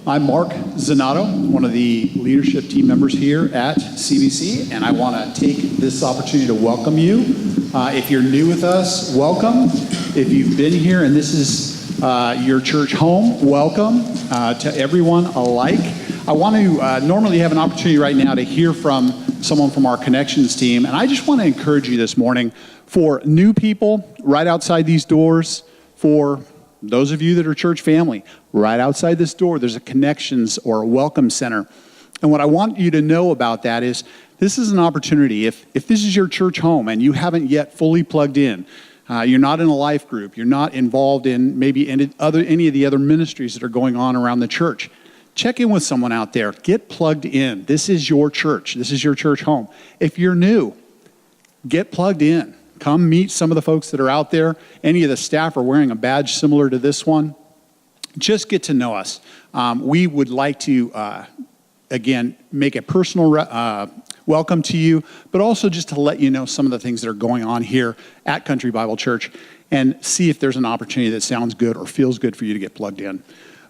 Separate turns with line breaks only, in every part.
I'm Mark Zanato, one of the leadership team members here at CBC, and I want to take this opportunity to welcome you. If you're new with us, welcome. If you've been here and this is your church home, welcome to everyone alike. I want to normally have an opportunity right now to hear from someone from our connections team, and I just want to encourage you this morning for new people right outside these doors, for those of you that are church family, right outside this door, there's a connections or a welcome center. And what I want you to know about that is this is an opportunity. If this is your church home and you haven't yet fully plugged in, you're not in a life group, you're not involved in maybe any of the other ministries that are going on around the church, check in with someone out there. Get plugged in. This is your church. This is your church home. If you're new, get plugged in. Come meet some of the folks that are out there. Any of the staff are wearing a badge similar to this one. Just get to know us. We would like to, again, make a personal welcome to you, but also just to let you know some of the things that are going on here at Country Bible Church and see if there's an opportunity that sounds good or feels good for you to get plugged in.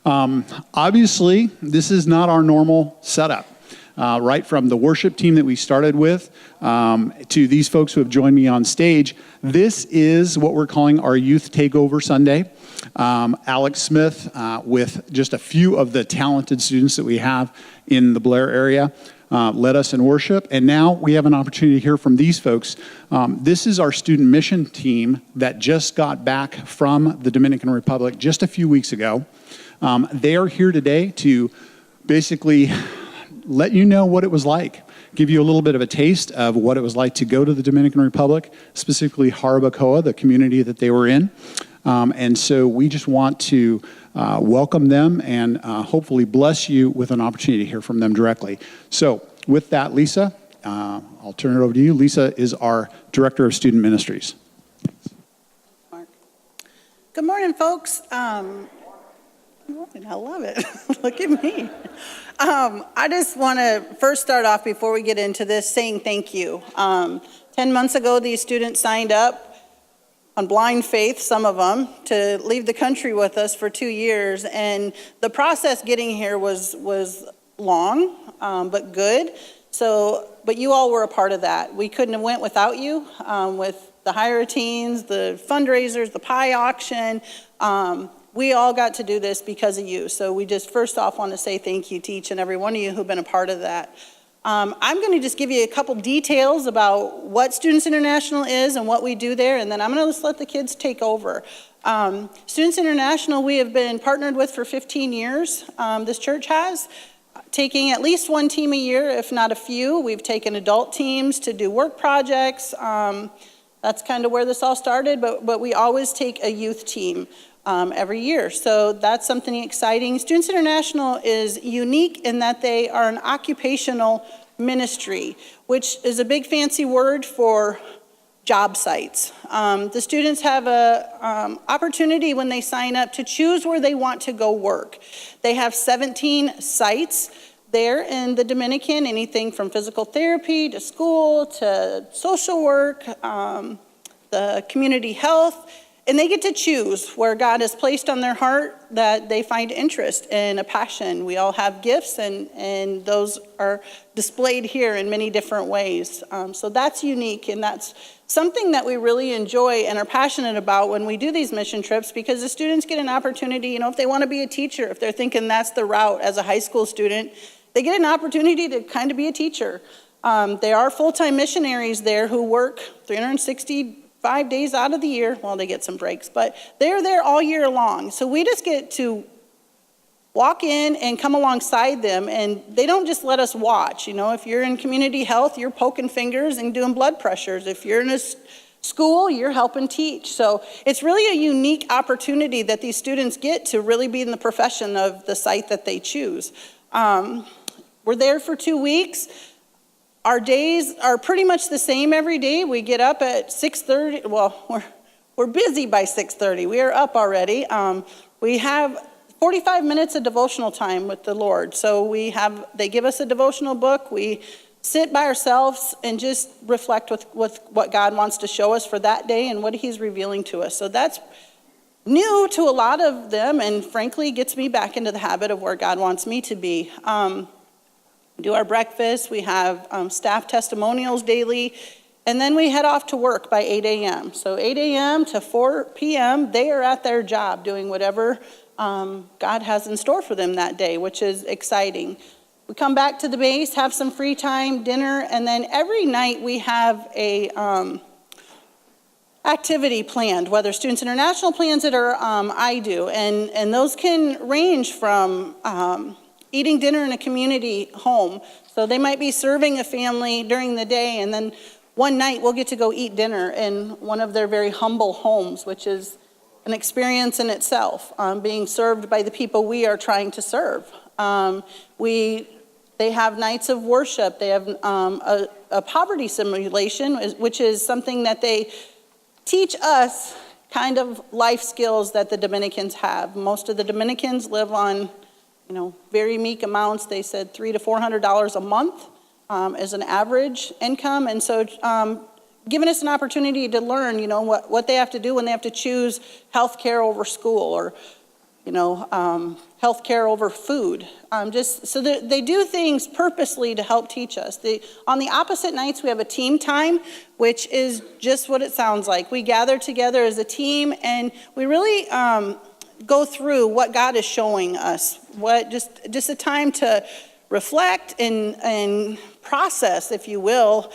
Obviously, this is not our normal setup. Right from the worship team that we started with to these folks who have joined me on stage, this is what we're calling our Youth Takeover Sunday. Alex Smith, with just a few of the talented students that we have in the Blair area, led us in worship. And now we have an opportunity to hear from these folks. This is our student mission team that just got back from the Dominican Republic just a few weeks ago. They are here today to basically let you know what it was like, give you a little bit of a taste of what it was like to go to the Dominican Republic, specifically Jarabacoa, the community that they were in. And so we just want to welcome them and hopefully bless you with an opportunity to hear from them directly. So with that, Lisa, I'll turn it over to you. Lisa is our Director of Student Ministries.
Good morning, folks. Good morning. I love it. Look at me. I just want to first start off before we get into this saying thank you. 10 months ago, these students signed up on blind faith, some of them, to leave the country with us for 2 years. And the process getting here was long, but good. But you all were a part of that. We couldn't have went without you with the hire teens, the fundraisers, the pie auction. We all got to do this because of you. So we just first off want to say thank you to each and every one of you who've been a part of that. I'm going to just give you a couple details about what Students International is and what we do there, and then I'm going to just let the kids take over. Students International, we have been partnered with for 15 years. This church has, taking at least one team a year, if not a few. We've taken adult teams to do work projects. That's kind of where this all started, but we always take a youth team every year. So that's something exciting. Students International is unique in that they are an occupational ministry, which is a big fancy word for job sites. The students have a opportunity when they sign up to choose where they want to go work. They have 17 sites there in the Dominican, anything from physical therapy to school to social work, the community health. And they get to choose where God has placed on their heart that they find interest and a passion. We all have gifts, and those are displayed here in many different ways. So that's unique, and that's something that we really enjoy and are passionate about when we do these mission trips, because the students get an opportunity, if they want to be a teacher, if they're thinking that's the route as a high school student, they get an opportunity to kind of be a teacher. They are full-time missionaries there who work 365 days out of the year. Well, they get some breaks, but they're there all year long. So we just get to walk in and come alongside them, and they don't just let us watch. If you're in community health, you're poking fingers and doing blood pressures. If you're in a school, you're helping teach. So it's really a unique opportunity that these students get to really be in the profession of the site that they choose. We're there for 2 weeks. Our days are pretty much the same every day. We get up at 6:30. Well, we're busy by 6:30. We are up already. We have 45 minutes of devotional time with the Lord. So they give us a devotional book. We sit by ourselves and just reflect with what God wants to show us for that day and what He's revealing to us. So that's new to a lot of them, and frankly gets me back into the habit of where God wants me to be. We do our breakfast, we have staff testimonials daily, and then we head off to work by 8 a.m. So 8 a.m. to 4 p.m., they are at their job doing whatever God has in store for them that day, which is exciting. We come back to the base, have some free time, dinner, and then every night we have a activity planned, whether Students International plans it or I do. And those can range from eating dinner in a community home. So they might be serving a family during the day, and then one night we'll get to go eat dinner in one of their very humble homes, which is an experience in itself, being served by the people we are trying to serve. They have nights of worship. They have a poverty simulation, which is something that they teach us kind of life skills that the Dominicans have. Most of the Dominicans live on, very meek amounts. They said $300 to $400 a month as an average income. And so giving us an opportunity to learn, what they have to do when they have to choose health care over school, or, health care over food. Just so that they do things purposely to help teach us. On the opposite nights, we have a team time, which is just what it sounds like. We gather together as a team, and we really go through what God is showing us. Just a time to reflect and process, if you will,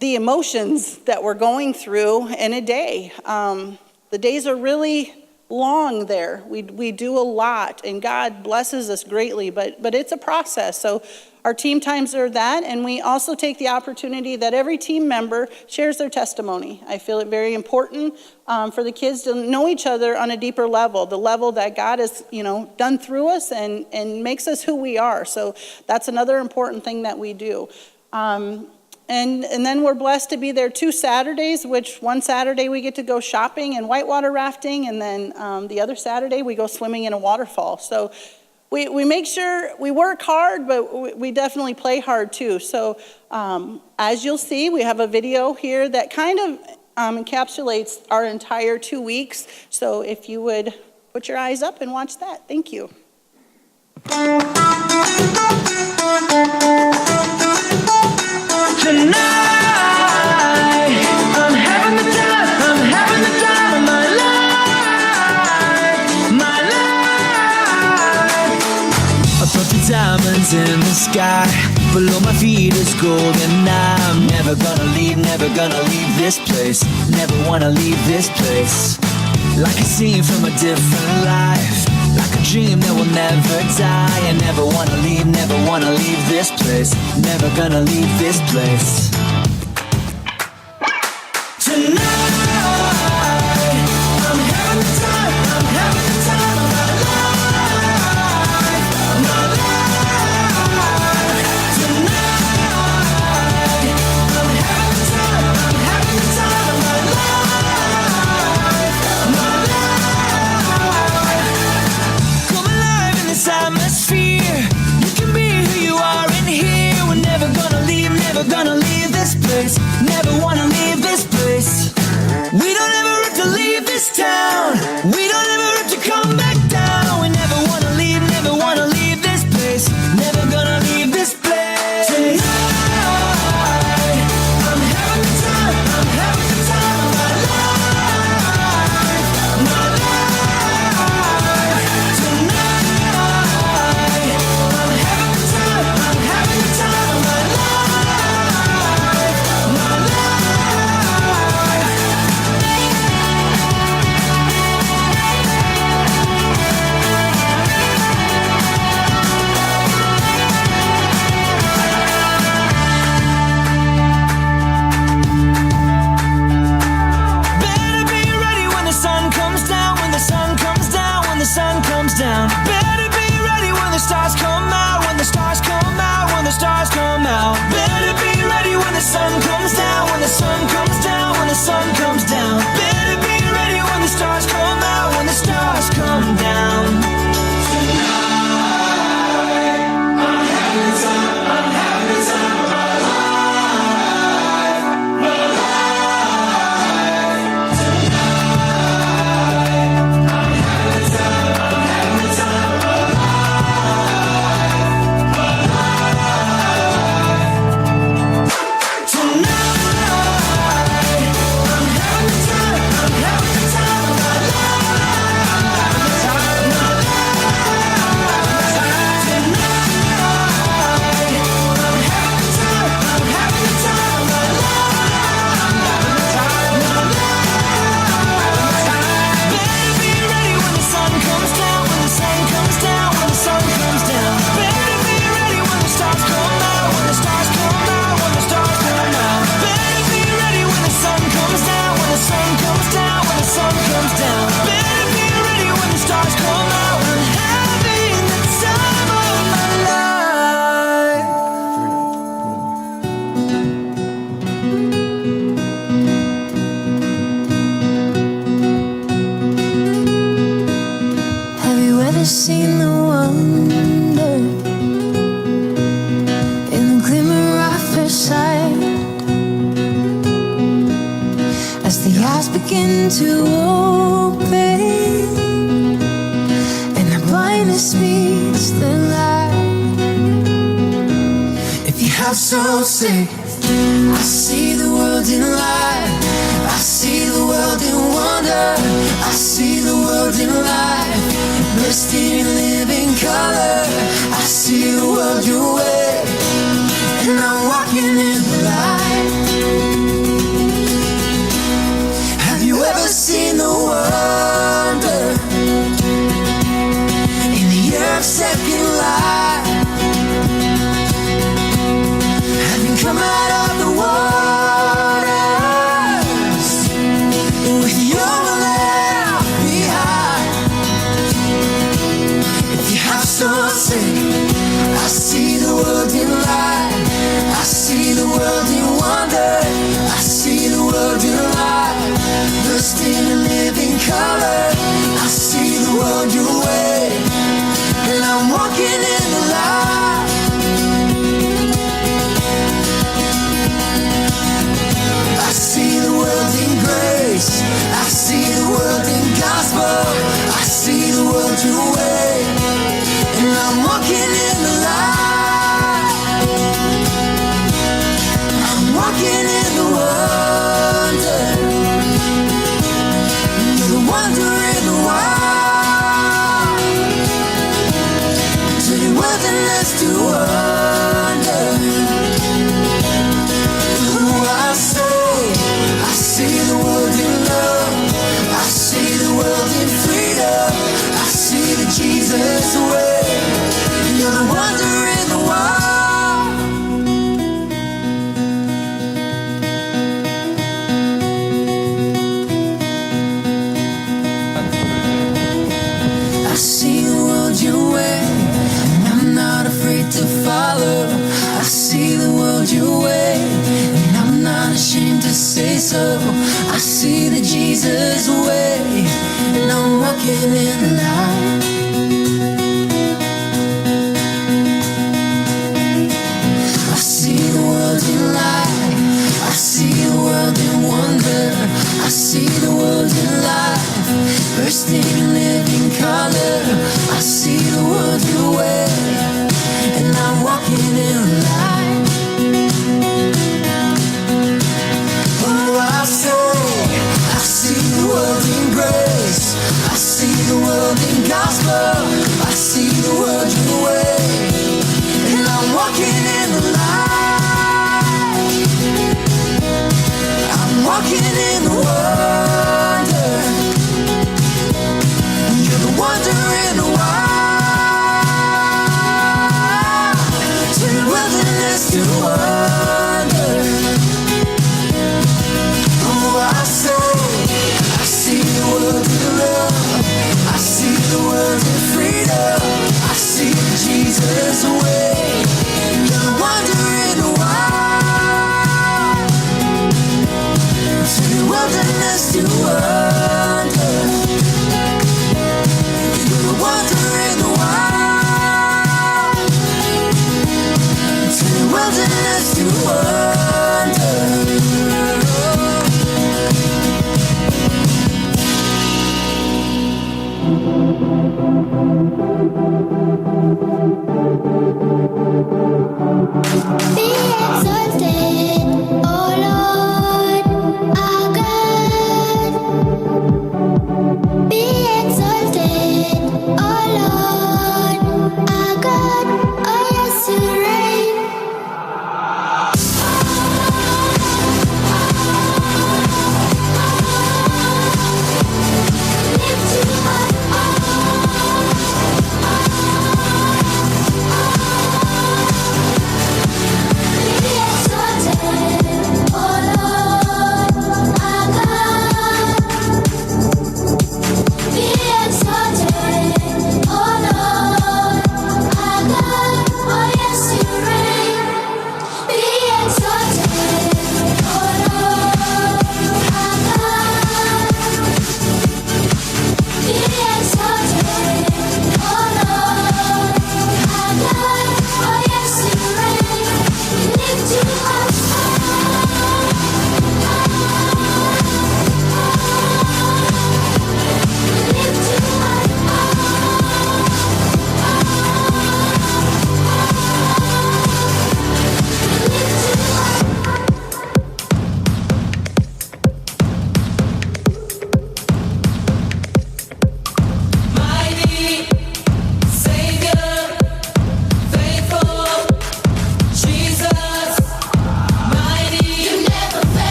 the emotions that we're going through in a day. The days are really long there. We do a lot, and God blesses us greatly, but it's a process. So our team times are that, and we also take the opportunity that every team member shares their testimony. I feel it very important for the kids to know each other on a deeper level, the level that God has, done through us and makes us who we are. So that's another important thing that we do. And then we're blessed to be there 2 Saturdays, which one Saturday we get to go shopping and whitewater rafting, and then the other Saturday we go swimming in a waterfall. So we make sure we work hard, but we definitely play hard too. So as you'll see, we have a video here that kind of encapsulates our entire 2 weeks. So if you would put your eyes up and watch that. Thank you.
Tonight, I'm having the time of my life. I put the diamonds in the sky, below my feet is gold, and I'm never gonna leave this place, never wanna leave this place. Like a scene from a different life, like a dream that will never die. I never wanna leave this place, never gonna leave this place. Tonight, I'm having the time of my life, Tonight, I'm having the time of my life, Come alive in this atmosphere. You can be who you are in here. We're never gonna leave this begin to open, and the blindness meets the light. If you have soul, say, I see the world in light. I see the world in wonder. I see the world in light, bursting in living color. I see the world your way, and I'm walking in the light. Have you ever seen the wonder in the year of second life? Having come out of the waters with your left behind. If you have soul, say, I see the world in light. I see the world in wonder. I see the world in light, bursting in living color. I see the world your way, and I'm walking in the light. I see the world in grace. I see the world in gospel. I see the world your way, and I'm walking in the light. I'm walking in the wonder. You're the wonder in the wild. To the wilderness to wonder. Who I say, I see the world in love. I see the world in freedom. I see the Jesus way. You're the wonder in the wild. I see the world your way, and I'm not afraid to follow. I see the world your way, and I'm not ashamed to say so. I see the Jesus way, and I'm walking in the light. I see the world in light. I see the world in wonder. I see the world in life, bursting in living color. I see the world your way, and I'm walking in the light. Oh, I say, I see the world in grace. I see the world in gospel. I see the world your way, and I'm walking in the light. I'm walking in the wonder. You're the wonder in the wild. To the wilderness to wonder. Oh, I say, I see the world in love. I see the world in freedom. I see Jesus' way. You're the wonder in the wild. To the wilderness to wonder. You're the wonder in the wild. To the wilderness to wonder.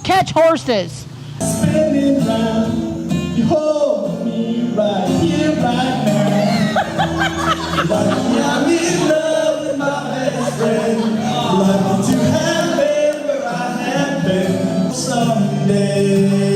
catch horses.
Spinning round, you hold me right here, right now. Like I'm in love with my best friend. Lucky to have been where I have been someday.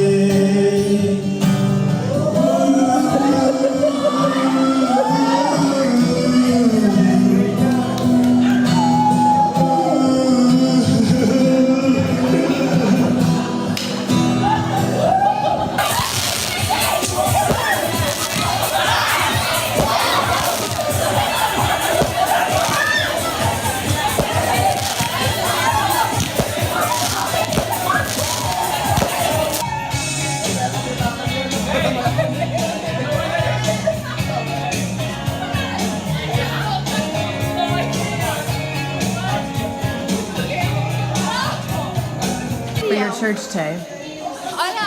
For your church, Tay.
Hola.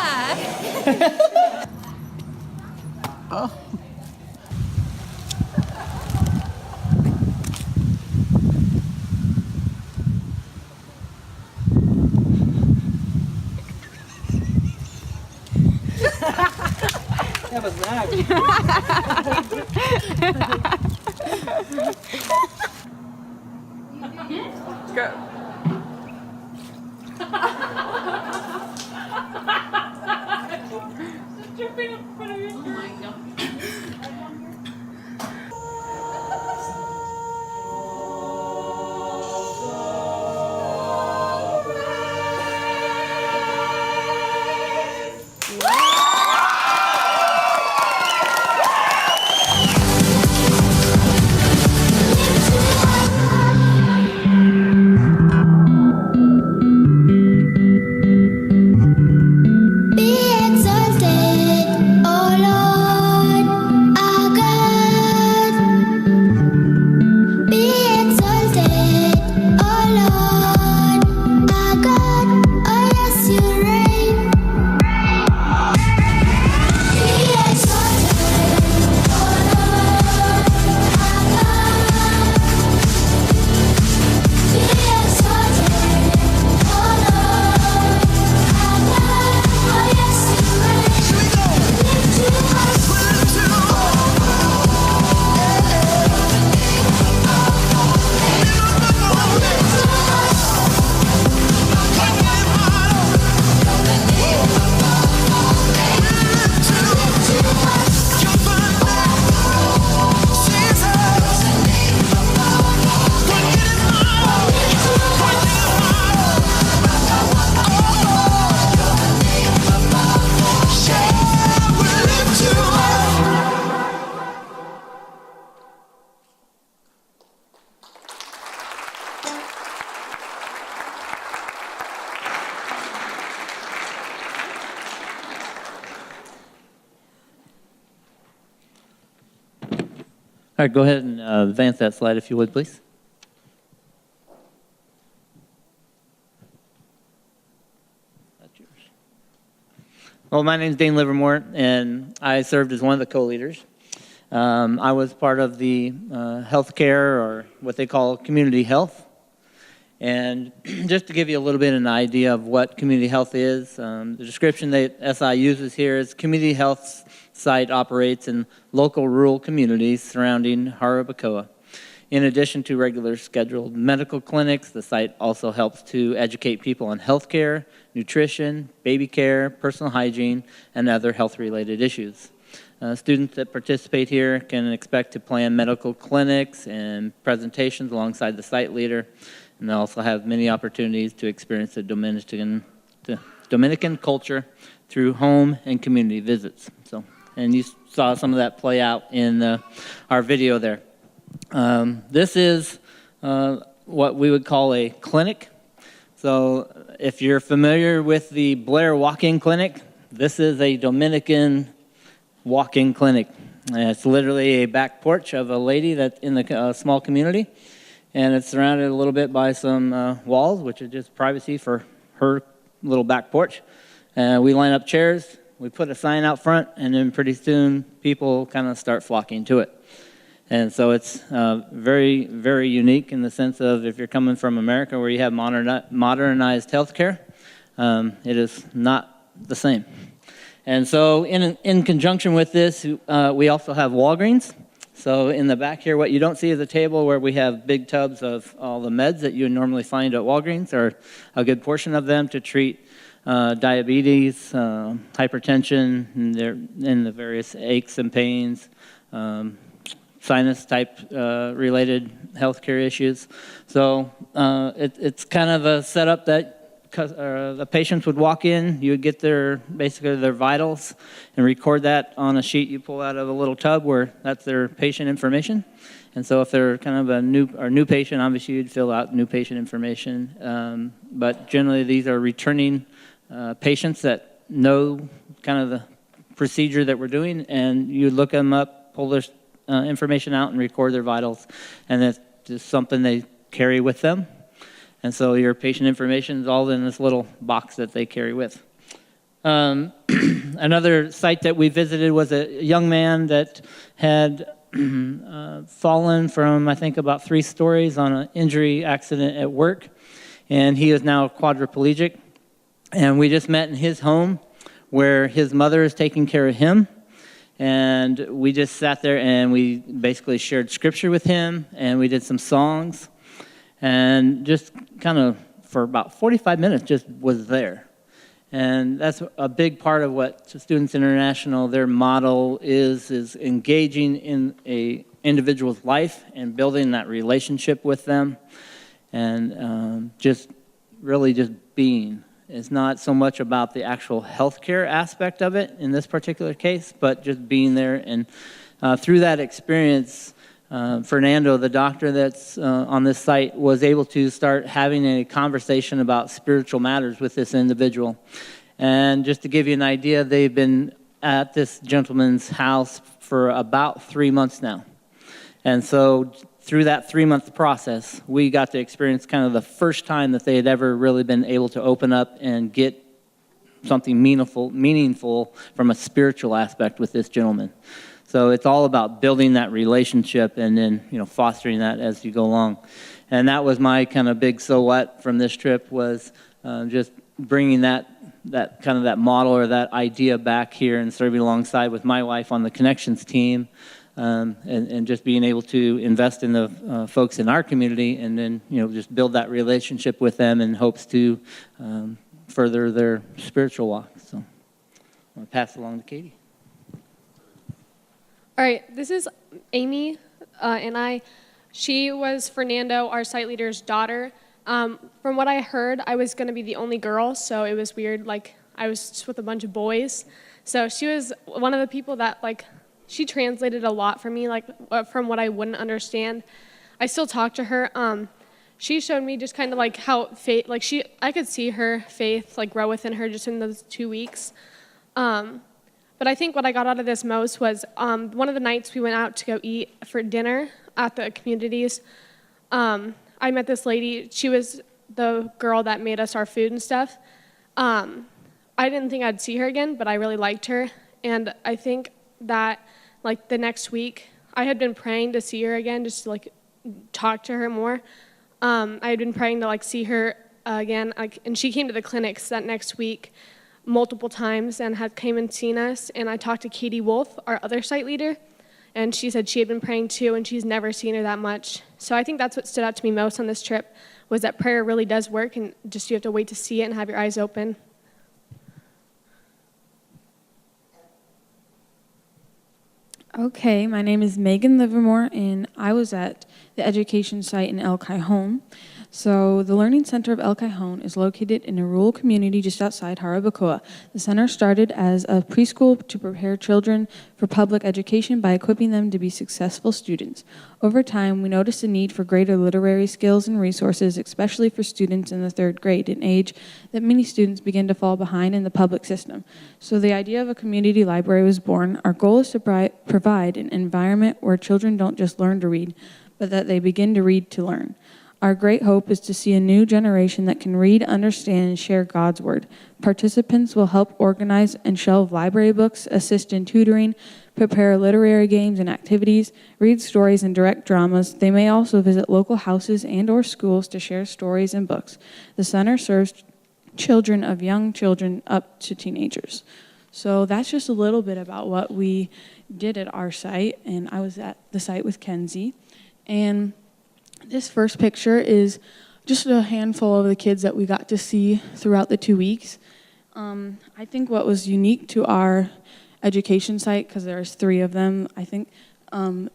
Be exalted, O Lord, our God. Be exalted, O Lord, our God. Oh yes, you reign. Be exalted, O Lord, our God. Be exalted, O Lord, our God. Oh yes, you reign. Lift you up, lift you
All right, go ahead and advance that slide if you would, please. That's yours. Well, my name is Dane Livermore, and I served as one of the co-leaders. I was part of the healthcare, or what they call community health. And just to give you a little bit of an idea of what community health is, the description that SI uses here is community health site operates in local rural communities surrounding Harabacoa. In addition to regular scheduled medical clinics, the site also helps to educate people on health care, nutrition, baby care, personal hygiene, and other health-related issues. Students that participate here can expect to plan medical clinics and presentations alongside the site leader, and they also have many opportunities to experience the Dominican culture through home and community visits. And you saw some of that play out in our video there. This is what we would call a clinic. So if you're familiar with the Blair Walk-In Clinic, this is a Dominican walk-in clinic. It's literally a back porch of a lady that's in the small community, and it's surrounded a little bit by some walls, which is just privacy for her little back porch. We line up chairs. We put a sign out front, and then pretty soon people kind of start flocking to it. And so it's very, very unique in the sense of if you're coming from America where you have modernized healthcare, It is not the same. And so in conjunction with this, we also have Walgreens. So in the back here, what you don't see is a table where we have big tubs of all the meds that you would normally find at Walgreens, or a good portion of them to treat diabetes, hypertension, and the various aches and pains, sinus type related healthcare issues. So it's kind of a setup that the patients would walk in, you would get basically their vitals and record that on a sheet you pull out of a little tub where that's their patient information. And so if they're kind of a new patient, obviously you'd fill out new patient information. But generally these are returning patients that know kind of the procedure that we're doing, and you look them up, pull their information out and record their vitals, and it's just something they carry with them. And so your patient information is all in this little box that they carry with. Another site that we visited was a young man that had fallen from, I think, about 3 stories on an injury accident at work, and he is now quadriplegic. And we just met in his home where his mother is taking care of him. And we just sat there and we basically shared scripture with him, and we did some songs. And just kind of for about 45 minutes just was there. And that's a big part of what Students International, their model is engaging in a individual's life and building that relationship with them, and just really just being. It's not so much about the actual healthcare aspect of it in this particular case, but just being there. And through that experience, Fernando, the doctor that's on this site, was able to start having a conversation about spiritual matters with this individual. And just to give you an idea, they've been at this gentleman's house for about 3 months now. And so through that 3-month process, we got to experience kind of the first time that they had ever really been able to open up and get something meaningful from a spiritual aspect with this gentleman. So it's all about building that relationship and then, fostering that as you go along. And that was my kind of big so what from this trip, was just bringing that kind of that model or that idea back here and serving alongside with my wife on the Connections team, and just being able to invest in the folks in our community, and then, just build that relationship with them in hopes to further their spiritual walk. So I'm going to pass it along to Katie.
All right, this is Amy, and she was Fernando, our site leader's daughter. From what I heard, I was going to be the only girl, so it was weird. Like, I was just with a bunch of boys. So she was one of the people that, she translated a lot for me, from what I wouldn't understand. I still talk to her. She showed me just kind of how faith, I could see her faith grow within her just in those 2 weeks. But I think what I got out of this most was one of the nights we went out to go eat for dinner at the communities. I met this lady. She was the girl that made us our food and stuff. I didn't think I'd see her again, but I really liked her. And I think that the next week, I had been praying to see her again, just to talk to her more. I had been praying to see her again, and she came to the clinics that next week multiple times and had came and seen us. And I talked to Katie Wolf, our other site leader, and she said she had been praying too, and she's never seen her that much. So I think that's what stood out to me most on this trip, was that prayer really does work, and just you have to wait to see it and have your eyes open.
Okay, my name is Megan Livermore, and I was at the education site in El Cajon. So the Learning Center of El Cajon is located in a rural community just outside Jarabacoa. The center started as a preschool to prepare children for public education by equipping them to be successful students. Over time, we noticed a need for greater literary skills and resources, especially for students in the 3rd grade, an age that many students begin to fall behind in the public system. So the idea of a community library was born. Our goal is to provide an environment where children don't just learn to read, but that they begin to read to learn. Our great hope is to see a new generation that can read, understand, and share God's Word. Participants will help organize and shelve library books, assist in tutoring, prepare literary games and activities, read stories and direct dramas. They may also visit local houses and/or schools to share stories and books. The center serves children of young children up to teenagers. So that's just a little bit about what we did at our site, and I was at the site with Kenzie. And this first picture is just a handful of the kids that we got to see throughout the 2 weeks. I think what was unique to our education site, because there's 3 of them, I think,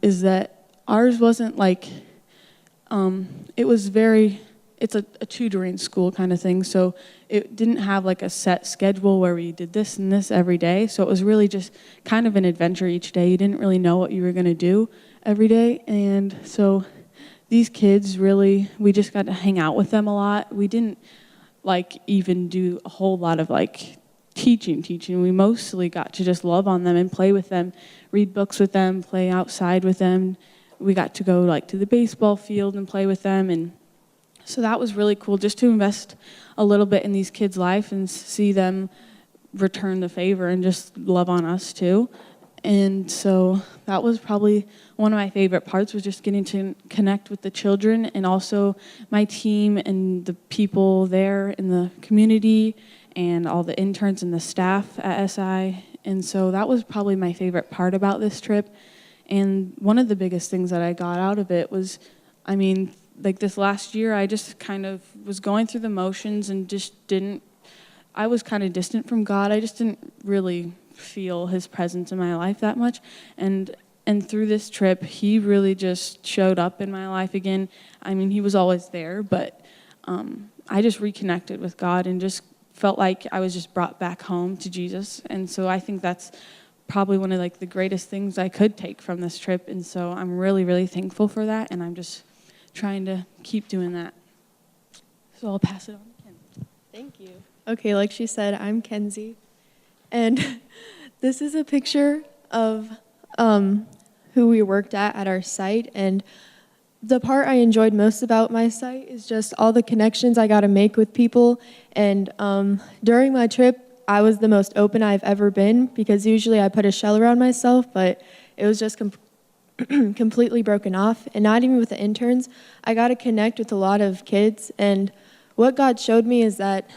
is that ours wasn't like, it was it's a tutoring school kind of thing, so it didn't have like a set schedule where we did this and this every day, so it was really just kind of an adventure each day. You didn't really know what you were going to do every day, and so these kids really, we just got to hang out with them a lot. We didn't like even do a whole lot of like teaching. We mostly got to just love on them and play with them, read books with them, play outside with them. We got to go like to the baseball field and play with them, and so that was really cool just to invest a little bit in these kids' life and see them return the favor and just love on us too. And so that was probably one of my favorite parts, was just getting to connect with the children and also my team and the people there in the community and all the interns and the staff at SI. And so that was probably my favorite part about this trip. And one of the biggest things that I got out of it was, like this last year, I just kind of was going through the motions and just I was kind of distant from God. I just didn't really feel his presence in my life that much. And through this trip, he really just showed up in my life again. He was always there, but I just reconnected with God and just felt like I was just brought back home to Jesus. And so I think that's probably one of like the greatest things I could take from this trip. And so I'm really, really thankful for that. And I'm just trying to keep doing that. So I'll pass it on to Kenzie.
Thank you. Okay, like she said, I'm Kenzie. And this is a picture of who we worked at our site. And the part I enjoyed most about my site is just all the connections I got to make with people. And during my trip, I was the most open I've ever been, because usually I put a shell around myself, but it was just completely broken off. And not even with the interns, I got to connect with a lot of kids. And what God showed me is that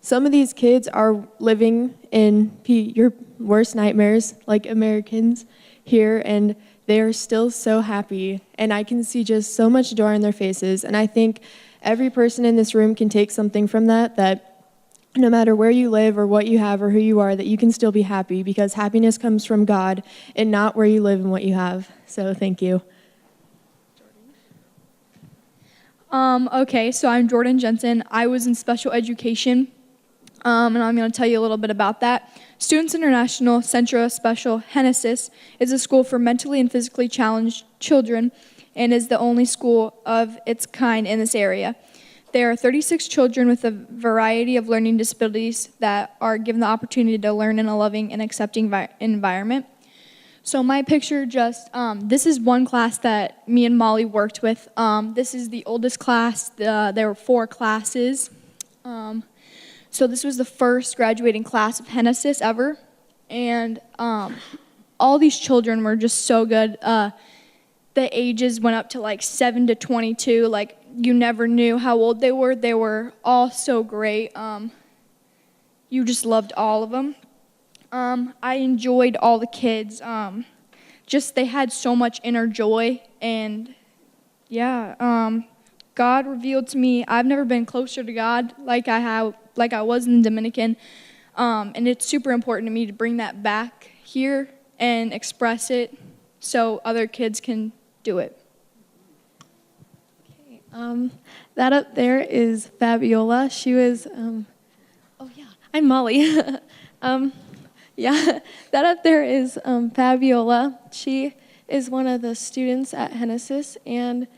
some of these kids are living in your worst nightmares, like Americans here, and they are still so happy. And I can see just so much joy in their faces. And I think every person in this room can take something from that no matter where you live or what you have or who you are, that you can still be happy, because happiness comes from God and not where you live and what you have. So thank you.
Okay, so I'm Jordan Jensen. I was in special education, and I'm going to tell you a little bit about that. Students International Centro Special Genesis is a school for mentally and physically challenged children and is the only school of its kind in this area. There are 36 children with a variety of learning disabilities that are given the opportunity to learn in a loving and accepting environment. So my picture this is one class that me and Molly worked with. This is the oldest class. There were 4 classes. So this was the first graduating class of Genesis ever. And all these children were just so good. The ages went up to like 7 to 22. Like, you never knew how old they were. They were all so great. You just loved all of them. I enjoyed all the kids. They had so much inner joy. And yeah, God revealed to me, I've never been closer to God like I was in the Dominican. And it's super important to me to bring that back here and express it so other kids can do it.
That up there is Fabiola. She was, I'm Molly. That up there is Fabiola. She is one of the students at Genesis, and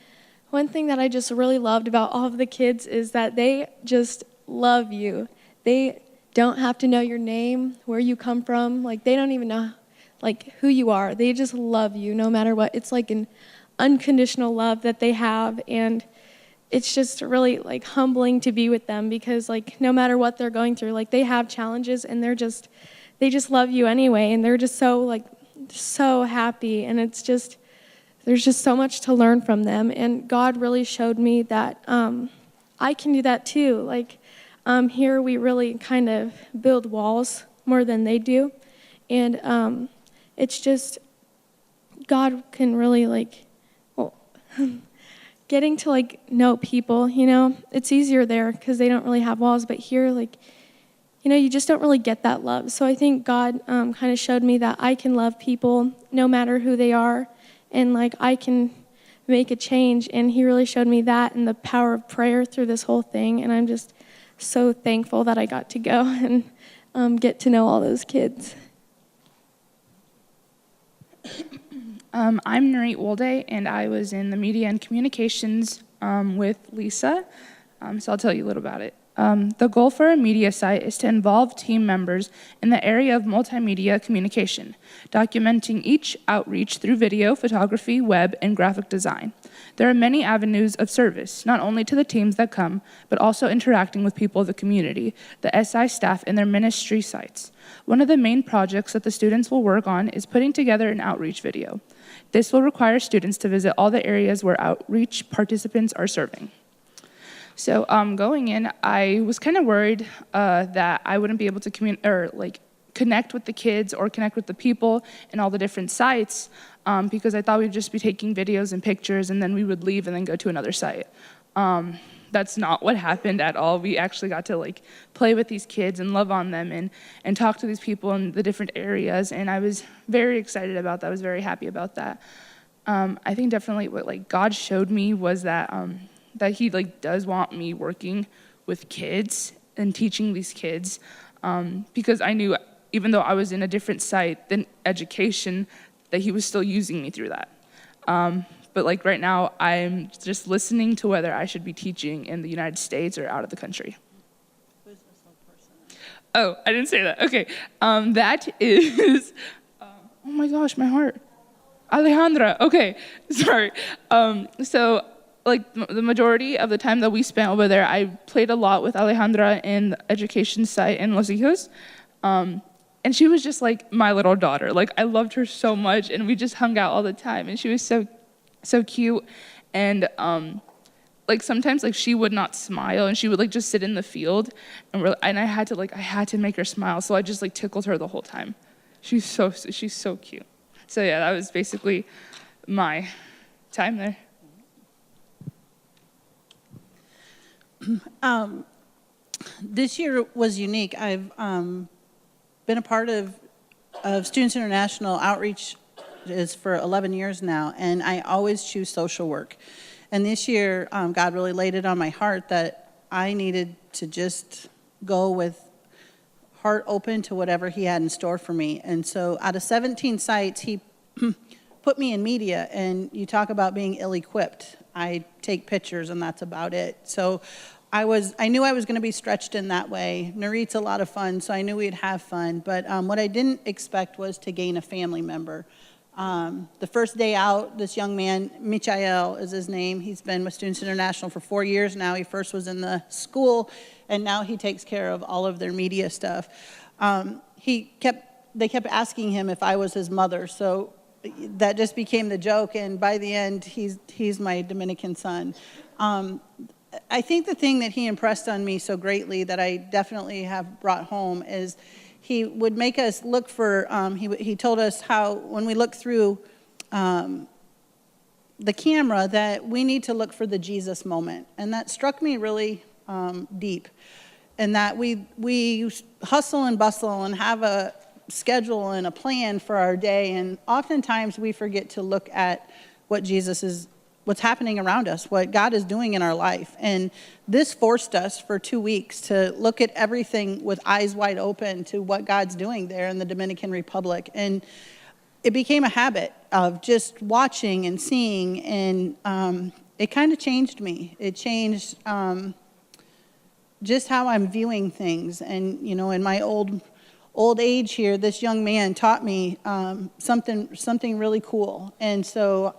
one thing that I just really loved about all of the kids is that they just love you. They don't have to know your name, where you come from. Like, they don't even know, like, who you are. They just love you no matter what. It's like an unconditional love that they have, and it's just really like humbling to be with them, because like no matter what they're going through, like they have challenges and they just love you anyway, and they're just so happy, and it's just, there's just so much to learn from them. And God really showed me that I can do that too. Like,
Here we really kind of build walls more than they do. And it's just, God can really getting to know people, it's easier there because they don't really have walls, but here you just don't really get that love. So I think God kind of showed me that I can love people no matter who they are, and I can make a change. And he really showed me that and the power of prayer through this whole thing. And I'm just so thankful that I got to go and get to know all those kids.
I'm Narit Wolde, and I was in the media and communications with Lisa, so I'll tell you a little about it. The goal for a media site is to involve team members in the area of multimedia communication, documenting each outreach through video, photography, web, and graphic design. There are many avenues of service, not only to the teams that come, but also interacting with people of the community, the SI staff, and their ministry sites. One of the main projects that the students will work on is putting together an outreach video. This will require students to visit all the areas where outreach participants are serving. So going in, I was kind of worried that I wouldn't be able to connect with the kids or connect with the people in all the different sites because I thought we'd just be taking videos and pictures and then we would leave and then go to another site. That's not what happened at all. We actually got to play with these kids and love on them and talk to these people in the different areas, and I was very excited about that. I was very happy about that. I think definitely what God showed me was that that he does want me working with kids and teaching these kids because I knew even though I was in a different site than education that he was still using me through that. But right now, I'm just listening to whether I should be teaching in the United States or out of the country.
Who's this little person?
Oh, I didn't say that. Okay. That is, oh my gosh, my heart. Alejandra. Okay, sorry. So the majority of the time that we spent over there, I played a lot with Alejandra in the education site in Los Hijos. And she was just my little daughter. I loved her so much, and we just hung out all the time, and she was so cute. And sometimes she would not smile, and she would just sit in the field, and I had to make her smile, so I just tickled her the whole time. She's so cute. So yeah, that was basically my time there.
This year was unique. I've been a part of Students International outreach is for 11 years now, and I always choose social work. And this year, God really laid it on my heart that I needed to just go with heart open to whatever he had in store for me. And so out of 17 sites, he put me in media, and you talk about being ill-equipped. I take pictures, and that's about it. So I knew I was going to be stretched in that way. Narit's a lot of fun, so I knew we'd have fun. But what I didn't expect was to gain a family member. The first day out, this young man, Michael is his name. He's been with Students International for 4 years now. He first was in the school, and now he takes care of all of their media stuff. They kept asking him if I was his mother, so that just became the joke. And by the end, he's my Dominican son. I think the thing that he impressed on me so greatly that I definitely have brought home is he would make us look for, he told us how when we look through the camera that we need to look for the Jesus moment. And that struck me really deep. And that we hustle and bustle and have a schedule and a plan for our day. And oftentimes we forget to look at what's happening around us, what God is doing in our life. And this forced us for 2 weeks to look at everything with eyes wide open to what God's doing there in the Dominican Republic. And it became a habit of just watching and seeing, and it kind of changed me. It changed just how I'm viewing things. And, in my old age here, this young man taught me something really cool. And so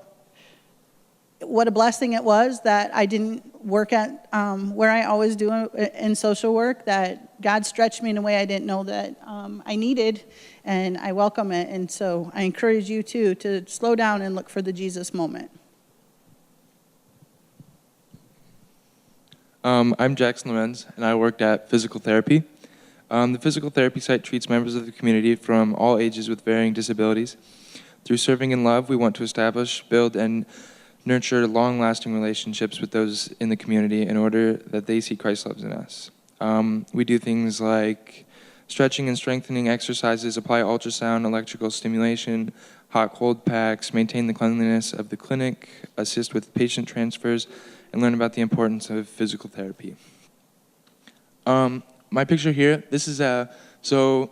what a blessing it was that I didn't work at where I always do in social work, that God stretched me in a way I didn't know that I needed, and I welcome it. And so I encourage you too to slow down and look for the Jesus moment.
I'm Jackson Lorenz, and I worked at physical therapy. The physical therapy site treats members of the community from all ages with varying disabilities. Through serving in love, we want to establish, build, and nurture long-lasting relationships with those in the community in order that they see Christ's love in us. We do things like stretching and strengthening exercises, apply ultrasound, electrical stimulation, hot-cold packs, maintain the cleanliness of the clinic, assist with patient transfers, and learn about the importance of physical therapy. My picture here, this is so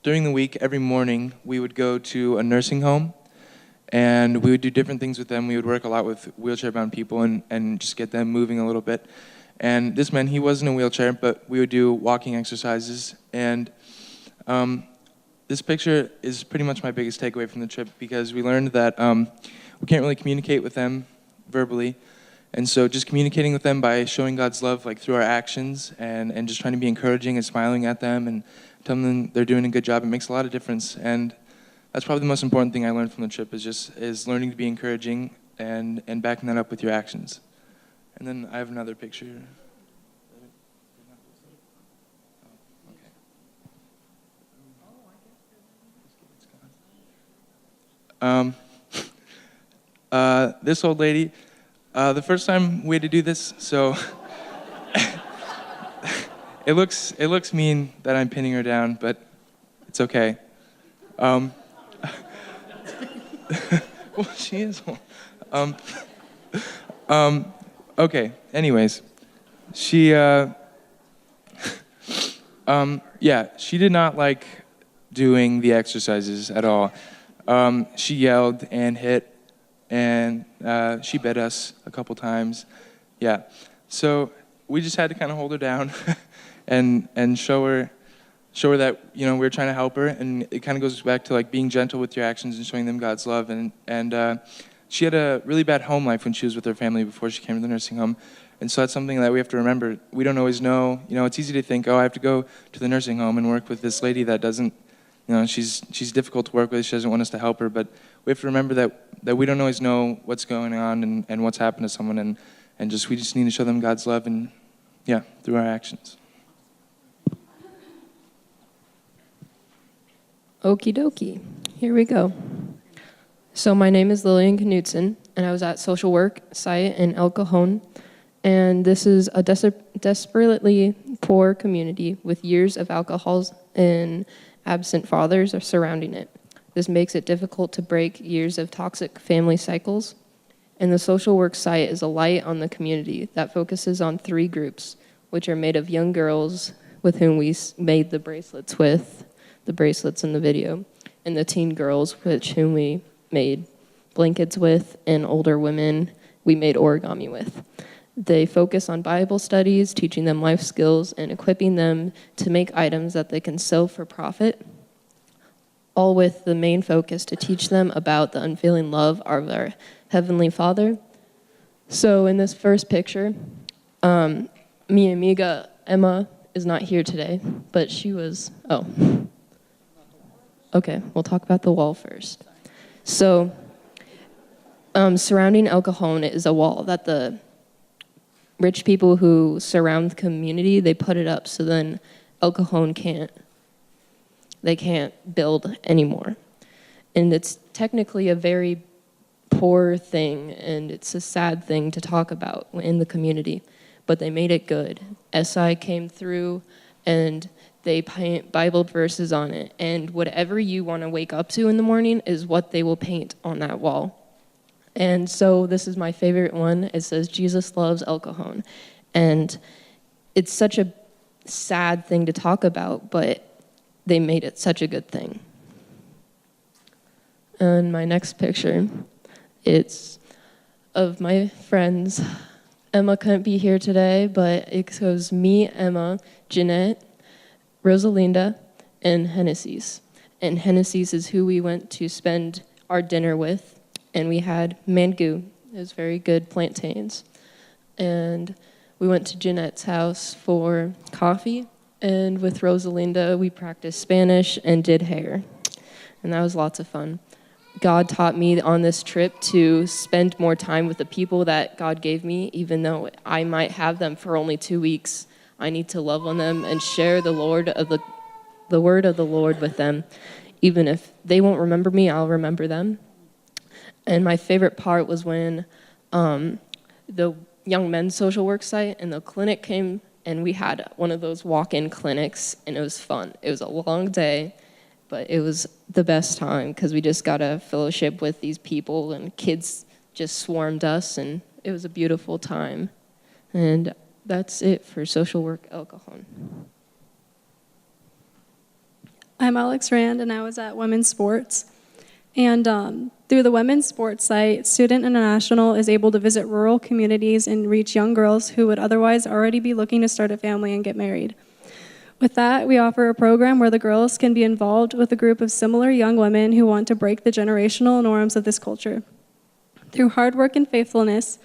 during the week, every morning, we would go to a nursing home, and we would do different things with them. We would work a lot with wheelchair-bound people and just get them moving a little bit. And this man, he was in a wheelchair, but we would do walking exercises. And this picture is pretty much my biggest takeaway from the trip, because we learned that we can't really communicate with them verbally. And so just communicating with them by showing God's love like through our actions and just trying to be encouraging and smiling at them and telling them they're doing a good job, it makes a lot of difference. And that's probably the most important thing I learned from the trip is learning to be encouraging and backing that up with your actions. And then I have another picture. This old lady, the first time we had to do this, so it looks mean that I'm pinning her down, but it's okay. Well, she is. Okay. Anyways, she she did not like doing the exercises at all. She yelled and hit, and she bit us a couple times. Yeah. So we just had to kind of hold her down and show her that, you know, we're trying to help her. And it kind of goes back to like being gentle with your actions and showing them God's love. And she had a really bad home life when she was with her family before she came to the nursing home. And so that's something that we have to remember. We don't always know, you know, it's easy to think, oh, I have to go to the nursing home and work with this lady that doesn't, you know, she's difficult to work with. She doesn't want us to help her. But we have to remember that we don't always know what's going on and what's happened to someone. And we just need to show them God's love and, yeah, through our actions.
Okie dokie. Here we go. So my name is Lillian Knudsen, and I was at social work site in El Cajon. And this is a desperately poor community with years of alcohols and absent fathers are surrounding it. This makes it difficult to break years of toxic family cycles. And the social work site is a light on the community that focuses on 3 groups, which are made of young girls with whom we made the bracelets in the video, and the teen girls whom we made blankets with, and older women we made origami with. They focus on Bible studies, teaching them life skills, and equipping them to make items that they can sell for profit, all with the main focus to teach them about the unfailing love of our Heavenly Father. So in this first picture, mi amiga Emma is not here today, but she was, okay, we'll talk about the wall first. So surrounding El Cajon is a wall that the rich people who surround the community, they put it up so then El Cajon can't build anymore. And it's technically a very poor thing, and it's a sad thing to talk about in the community, but they made it good. SI came through, and they paint Bible verses on it, and whatever you want to wake up to in the morning is what they will paint on that wall. And so this is my favorite one. It says, Jesus loves El Cajon. And it's such a sad thing to talk about, but they made it such a good thing. And my next picture, it's of my friends. Emma couldn't be here today, but it goes me, Emma, Jeanette, Rosalinda, and Hennessy's. And Hennessy's is who we went to spend our dinner with. And we had mango. It was very good plantains. And we went to Jeanette's house for coffee. And with Rosalinda, we practiced Spanish and did hair. And that was lots of fun. God taught me on this trip to spend more time with the people that God gave me, even though I might have them for only 2 weeks. I need to love on them and share the word of the Lord with them. Even if they won't remember me, I'll remember them. And my favorite part was when the young men's social work site and the clinic came, and we had one of those walk-in clinics, and it was fun. It was a long day, but it was the best time because we just got a fellowship with these people, and kids just swarmed us, and it was a beautiful time. And that's it for social work El Cajon.
I'm Alex Rand, and I was at Women's Sports. And through the Women's Sports site, Student International is able to visit rural communities and reach young girls who would otherwise already be looking to start a family and get married. With that, we offer a program where the girls can be involved with a group of similar young women who want to break the generational norms of this culture. Through hard work and faithfulness,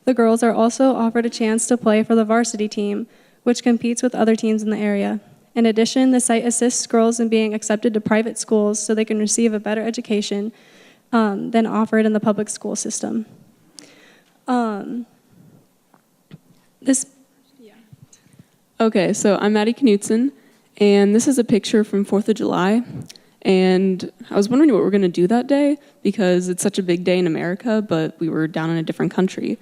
the girls are also offered a chance to play for the varsity team, which competes with other teams in the area. In addition, the site assists girls in being accepted to private schools so they can receive a better education than offered in the public school system.
Okay, so I'm Maddie Knutson, and this is a picture from 4th of July. And I was wondering what we're going to do that day because it's such a big day in America, but we were down in a different country.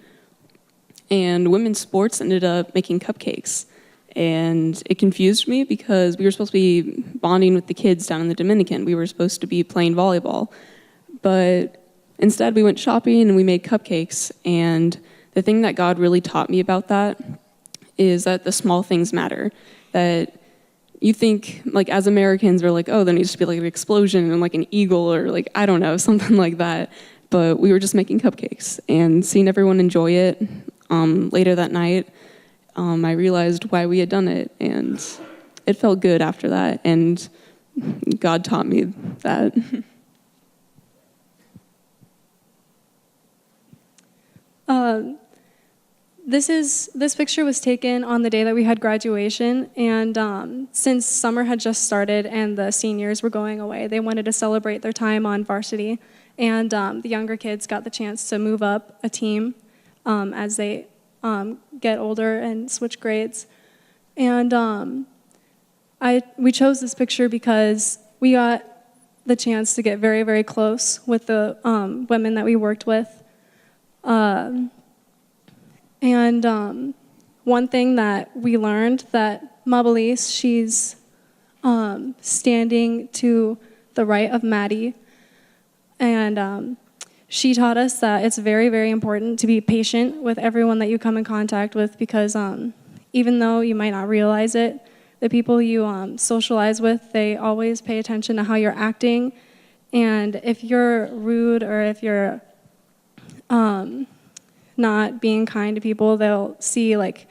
And women's sports ended up making cupcakes. And it confused me because we were supposed to be bonding with the kids down in the Dominican. We were supposed to be playing volleyball. But instead, we went shopping and we made cupcakes. And the thing that God really taught me about that is that the small things matter. That you think, like, as Americans, we're like, oh, there needs to be like an explosion and like an eagle or like, I don't know, something like that. But we were just making cupcakes and seeing everyone enjoy it. Later that night, I realized why we had done it, and it felt good after that, and God taught me that.
This picture was taken on the day that we had graduation, and since summer had just started and the seniors were going away, they wanted to celebrate their time on varsity, and the younger kids got the chance to move up a team as they get older and switch grades. And we chose this picture because we got the chance to get very, very close with the women that we worked with. One thing that we learned, that Mabilis, she's standing to the right of Maddie, and she taught us that it's very, very important to be patient with everyone that you come in contact with because even though you might not realize it, the people you socialize with, they always pay attention to how you're acting. And if you're rude or if you're not being kind to people, they'll see like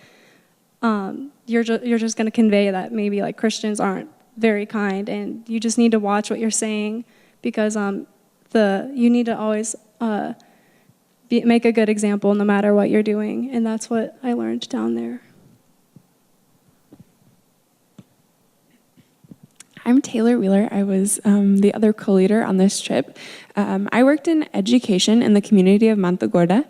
you're just going to convey that maybe like Christians aren't very kind, and you just need to watch what you're saying because you need to always make a good example no matter what you're doing, and that's what I learned down there.
I'm Taylor Wheeler. I was the other co-leader on this trip. I worked in education in the community of Montagorda,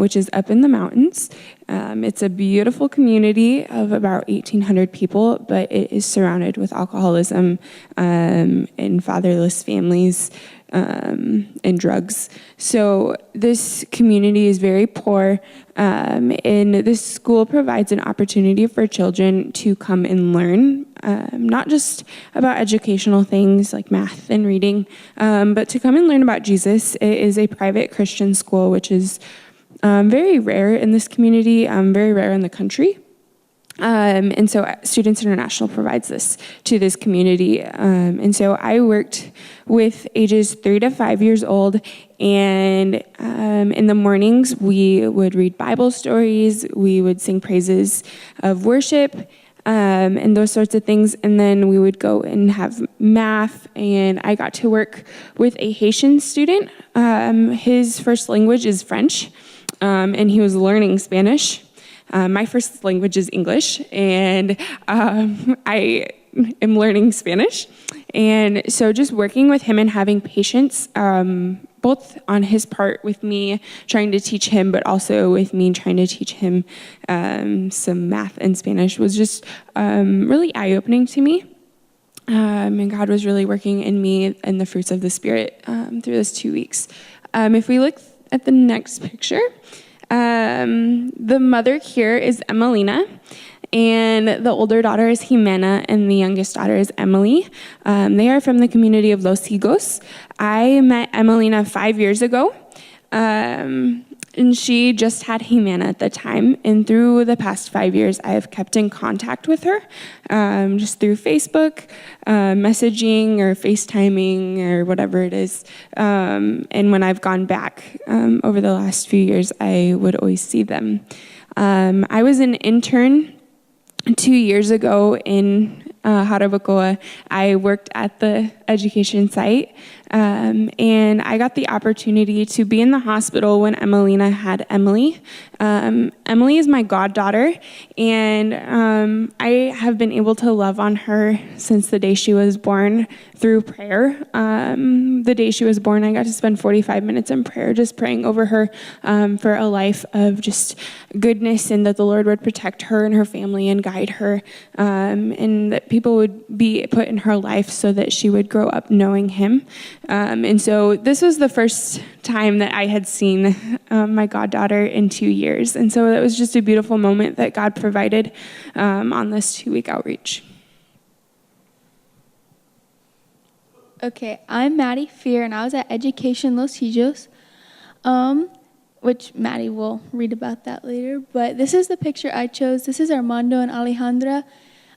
which is up in the mountains. It's a beautiful community of about 1,800 people, but it is surrounded with alcoholism and fatherless families and drugs. So this community is very poor, and this school provides an opportunity for children to come and learn, not just about educational things like math and reading, but to come and learn about Jesus. It is a private Christian school, which is very rare in this community, very rare in the country. And so Students International provides this to this community. And so I worked with ages 3 to 5 years old, and in the mornings we would read Bible stories, we would sing praises of worship, and those sorts of things. And then we would go and have math, and I got to work with a Haitian student. His first language is French, and he was learning Spanish. My first language is English, and I am learning Spanish. And so just working with him and having patience, both on his part with me trying to teach him, but also with me trying to teach him some math and Spanish was just really eye-opening to me. And God was really working in me and the fruits of the Spirit through those 2 weeks. If we look at the next picture, the mother here is Emelina, and the older daughter is Jimena, and the youngest daughter is Emily. They are from the community of Los Higos. I met Emelina 5 years ago, and she just had Jimena at the time. And through the past 5 years, I have kept in contact with her, just through Facebook, messaging or FaceTiming or whatever it is. And when I've gone back over the last few years, I would always see them. I was an intern 2 years ago in Jarabacoa. I worked at the education site, and I got the opportunity to be in the hospital when Emelina had Emily. Emily is my goddaughter, and I have been able to love on her since the day she was born through prayer. The day she was born, I got to spend 45 minutes in prayer, just praying over her for a life of just goodness, and that the Lord would protect her and her family and guide her, and that people would be put in her life so that she would grow up knowing Him. And so this was the first time that I had seen my goddaughter in 2 years. And so that was just a beautiful moment that God provided on this 2-week outreach.
Okay, I'm Maddie Fear, and I was at Education Los Hijos, which Maddie will read about that later. But this is the picture I chose. This is Armando and Alejandra.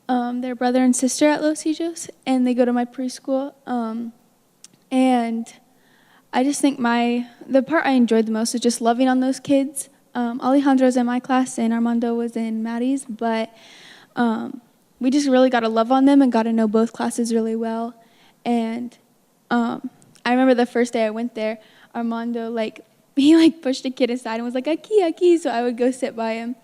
They're brother and sister at Los Hijos, and they go to my preschool. And I just think the part I enjoyed the most was just loving on those kids. Alejandra was in my class, and Armando was in Maddie's, but we just really got to love on them and got to know both classes really well. And I remember the first day I went there, Armando, he pushed a kid aside and was like, Aki, so I would go sit by him.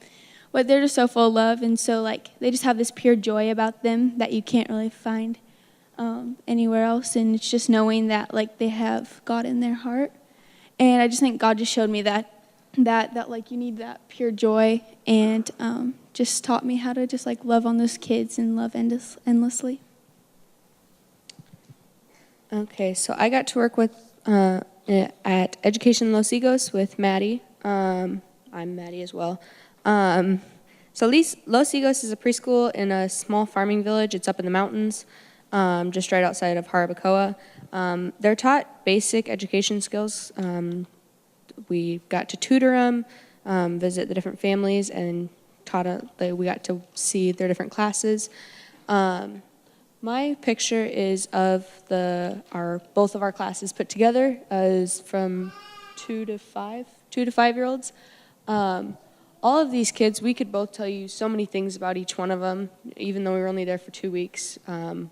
But they're just so full of love, and so they just have this pure joy about them that you can't really find anywhere else. And it's just knowing that they have God in their heart. And I just think God just showed me that you need that pure joy, and just taught me how to just love on those kids and love endlessly.
Okay, so I got to work with at Education Los Higos with Maddie. I'm Maddie as well. So Los Higos is a preschool in a small farming village. It's up in the mountains, just right outside of Jarabacoa. They're taught basic education skills. We got to tutor them, visit the different families, and we got to see their different classes. My picture is of both of our classes put together as from 2 to 5-year-olds. All of these kids, we could both tell you so many things about each one of them, even though we were only there for 2 weeks.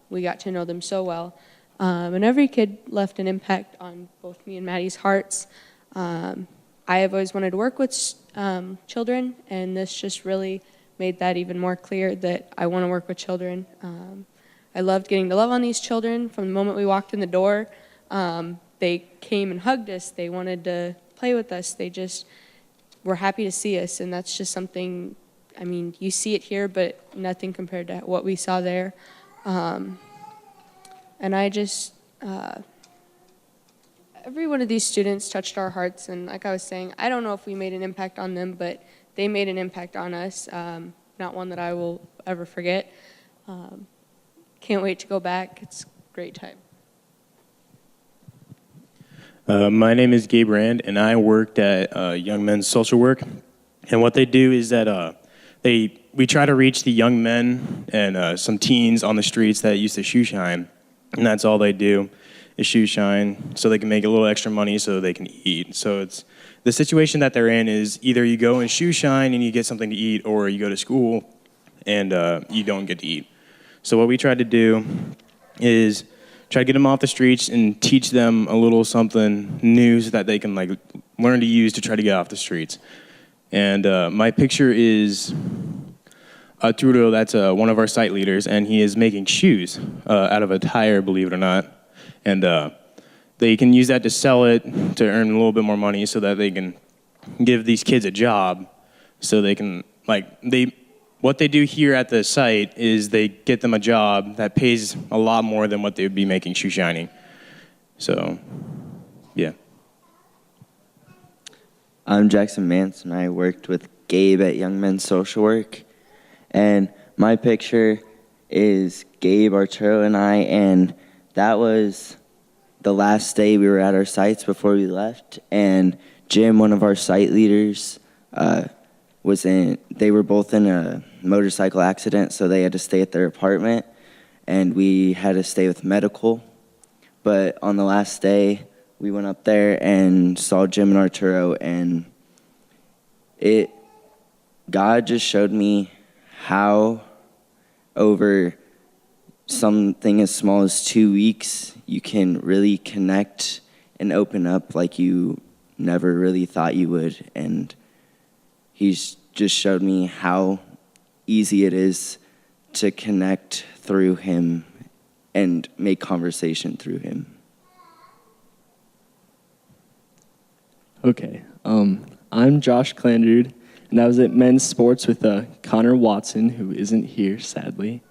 We got to know them so well. And every kid left an impact on both me and Maddie's hearts. I have always wanted to work with children, and this just really made that even more clear that I want to work with children. I loved getting to love on these children. From the moment we walked in the door, they came and hugged us. They wanted to play with us. They just were happy to see us, and that's just something, you see it here, but nothing compared to what we saw there. And I just, every one of these students touched our hearts, and like I was saying, I don't know if we made an impact on them, but they made an impact on us, not one that I will ever forget. Can't wait to go back. It's a great time.
My name is Gabe Rand, and I worked at Young Men's Social Work. And what they do is that we try to reach the young men and some teens on the streets that used to shoe shine. And that's all they do is shoe shine so they can make a little extra money so they can eat. So it's the situation that they're in is either you go and shoe shine and you get something to eat, or you go to school and you don't get to eat. So what we tried to do is try to get them off the streets and teach them a little something new so that they can learn to use to try to get off the streets. And my picture is Arturo, that's one of our site leaders, and he is making shoes out of a tire, believe it or not. And they can use that to sell it to earn a little bit more money so that they can give these kids a job so they can, what they do here at the site is they get them a job that pays a lot more than what they would be making shoe shining. So, yeah.
I'm Jackson Mance, and I worked with Gabe at Young Men's Social Work. And my picture is Gabe, Arturo, and I, and that was the last day we were at our sites before we left. And Jim, one of our site leaders, they were both in a motorcycle accident, so they had to stay at their apartment, and we had to stay with medical. But on the last day, we went up there and saw Jim and Arturo, and God just showed me how over something as small as 2 weeks, you can really connect and open up like you never really thought you would. And he's just showed me how easy it is to connect through him and make conversation through him.
Okay, I'm Josh Clandrud, and I was at men's sports with Connor Watson, who isn't here, sadly.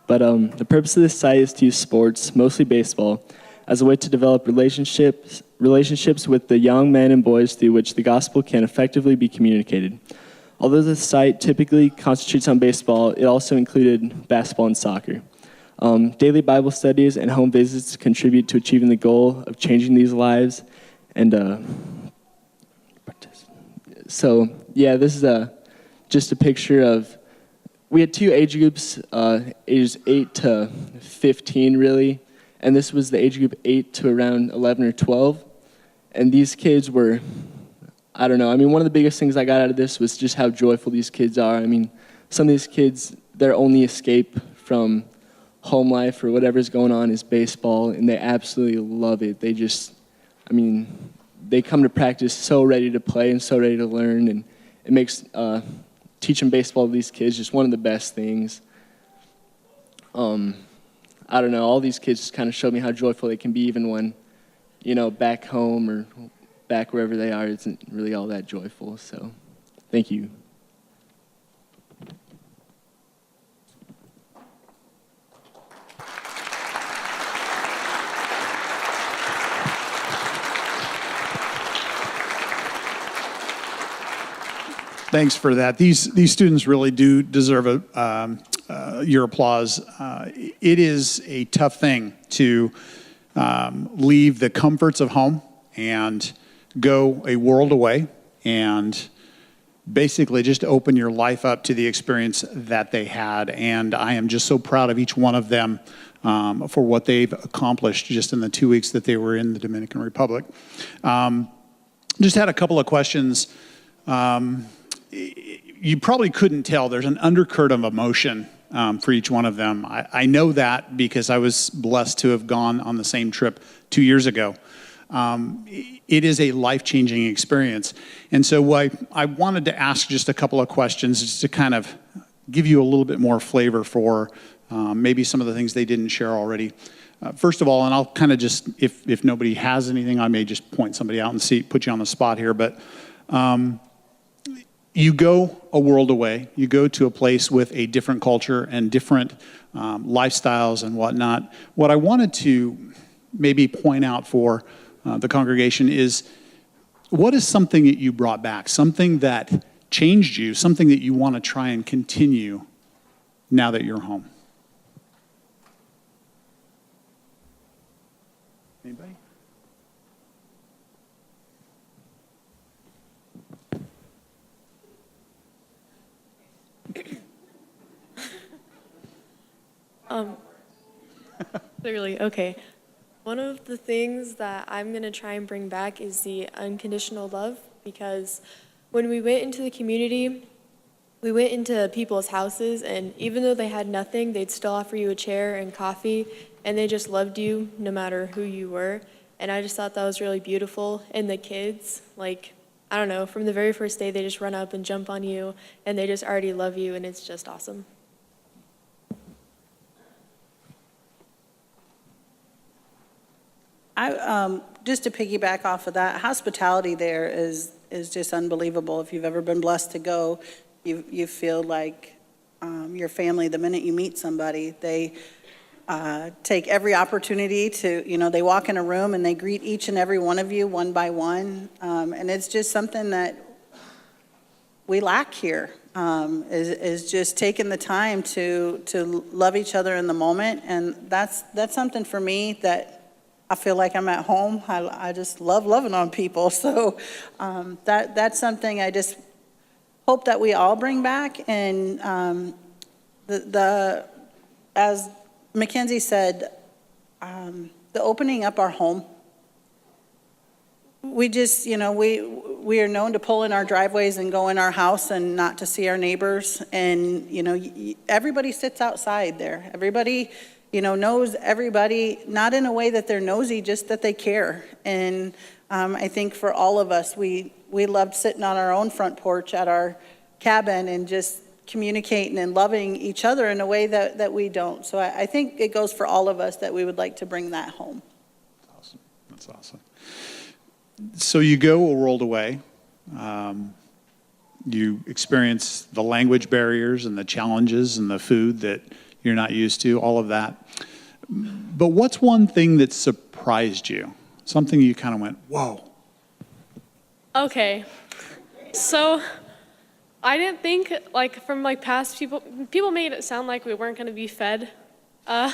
But the purpose of this site is to use sports, mostly baseball, as a way to develop relationships with the young men and boys through which the gospel can effectively be communicated. Although the site typically concentrates on baseball, it also included basketball and soccer. Daily Bible studies and home visits contribute to achieving the goal of changing these lives. And so, yeah, this is just a picture of, we had two age groups, ages 8 to 15, really. And this was the age group 8 to around 11 or 12. And these kids were, I don't know, I mean, one of the biggest things I got out of this was just how joyful these kids are. I mean, some of these kids, their only escape from home life or whatever's going on is baseball, and they absolutely love it. They just, I mean, they come to practice so ready to play and so ready to learn, and it makes teaching baseball to these kids just one of the best things. I don't know, all these kids just kind of showed me how joyful they can be even when, back home or back wherever they are isn't really all that joyful. So, thank you.
Thanks for that. These students really do deserve your applause. It is a tough thing to leave the comforts of home and go a world away and basically just open your life up to the experience that they had. And I am just so proud of each one of them for what they've accomplished just in the 2 weeks that they were in the Dominican Republic. Just had a couple of questions. You probably couldn't tell. There's an undercurrent of emotion for each one of them. I know that because I was blessed to have gone on the same trip 2 years ago. It is a life-changing experience. And so I wanted to ask just a couple of questions just to kind of give you a little bit more flavor for maybe some of the things they didn't share already. First of all, and I'll kind of just, if nobody has anything, I may just point somebody out and put you on the spot here, but you go a world away. You go to a place with a different culture and different lifestyles and whatnot. What I wanted to maybe point out for the congregation is, what is something that you brought back, something that changed you, something that you want to try and continue now that you're home? Anybody?
Clearly, okay. One of the things that I'm going to try and bring back is the unconditional love, because when we went into the community, we went into people's houses, and even though they had nothing, they'd still offer you a chair and coffee, and they just loved you no matter who you were. And I just thought that was really beautiful. And the kids, I don't know, from the very first day, they just run up and jump on you, and they just already love you, and it's just awesome.
Just to piggyback off of that, hospitality there is just unbelievable. If you've ever been blessed to go, you feel like your family the minute you meet somebody. They take every opportunity to, they walk in a room and they greet each and every one of you one by one. And it's just something that we lack here, is just taking the time to love each other in the moment. And that's something for me that I feel like I'm at home. I just love loving on people. So that's something I just hope that we all bring back. And as Mackenzie said, the opening up our home. We just, we are known to pull in our driveways and go in our house and not to see our neighbors. And, everybody sits outside there. Everybody, knows everybody, not in a way that they're nosy, just that they care. And I think for all of us, we loved sitting on our own front porch at our cabin and just communicating and loving each other in a way that we don't. So I think it goes for all of us that we would like to bring that home.
Awesome. That's awesome. So you go a world away. You experience the language barriers and the challenges and the food that you're not used to, all of that. But what's one thing that surprised you? Something you kind of went, whoa.
Okay. So I didn't think, from past people made it sound like we weren't going to be fed. I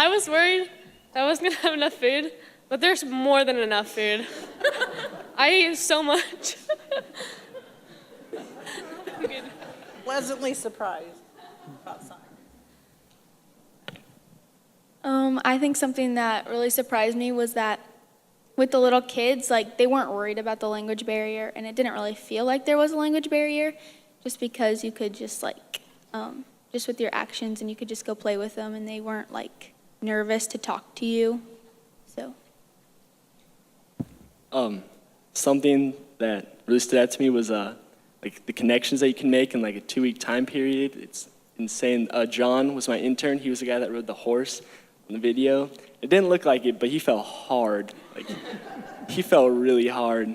was worried I wasn't going to have enough food, but there's more than enough food. I ate so much.
Pleasantly surprised.
I think something that really surprised me was that with the little kids, they weren't worried about the language barrier, and it didn't really feel like there was a language barrier, just because you could just just with your actions, and you could just go play with them, and they weren't nervous to talk to you. So.
Something that really stood out to me was the connections that you can make in a 2-week time period. It's insane. John was my intern. He was the guy that rode the horse in the video. It didn't look like it, but he fell hard. He fell really hard.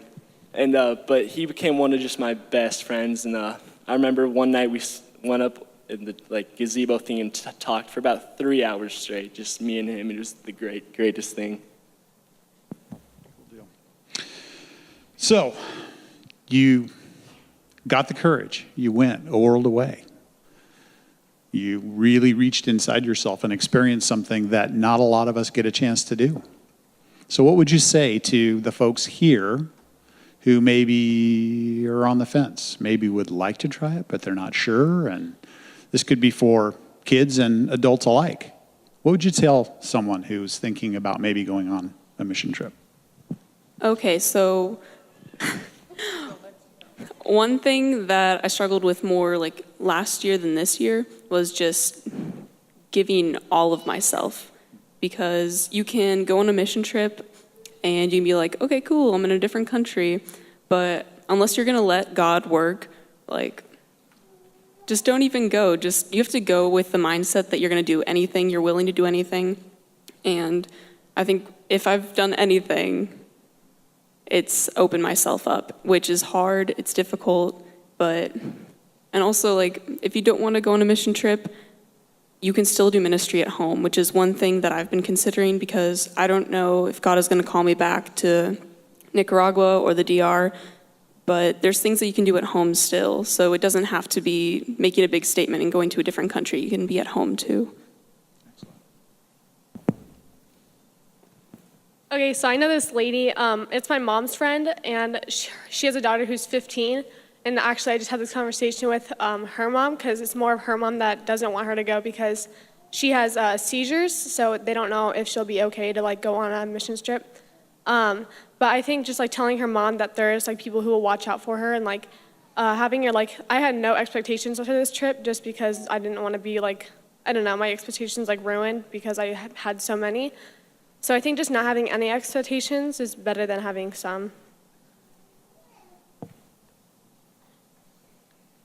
And but he became one of just my best friends. And I remember one night we went up in the gazebo thing and talked for about 3 hours straight, just me and him. It was the greatest thing.
So you got the courage. You went a world away. You really reached inside yourself and experienced something that not a lot of us get a chance to do. So what would you say to the folks here who maybe are on the fence, maybe would like to try it, but they're not sure? And this could be for kids and adults alike. What would you tell someone who's thinking about maybe going on a mission trip?
Okay, so one thing that I struggled with more last year than this year was just giving all of myself, because you can go on a mission trip and you can be like, okay, cool, I'm in a different country, but unless you're gonna let God work, just don't even go. You have to go with the mindset that you're gonna do anything, you're willing to do anything. And I think if I've done anything, it's opened myself up, which is hard, it's difficult, and also if you don't want to go on a mission trip, you can still do ministry at home, which is one thing that I've been considering, because I don't know if God is going to call me back to Nicaragua or the DR, but there's things that you can do at home still, so it doesn't have to be making a big statement and going to a different country. You can be at home too.
Okay, so I know this lady, it's my mom's friend, and she has a daughter who's 15, and actually I just had this conversation with her mom, because it's more of her mom that doesn't want her to go because she has seizures, so they don't know if she'll be okay to go on a mission trip. But I think just telling her mom that there's people who will watch out for her, and having her I had no expectations after this trip, just because I didn't want to be I don't know, my expectations ruined because I had so many. So I think just not having any expectations is better than having some.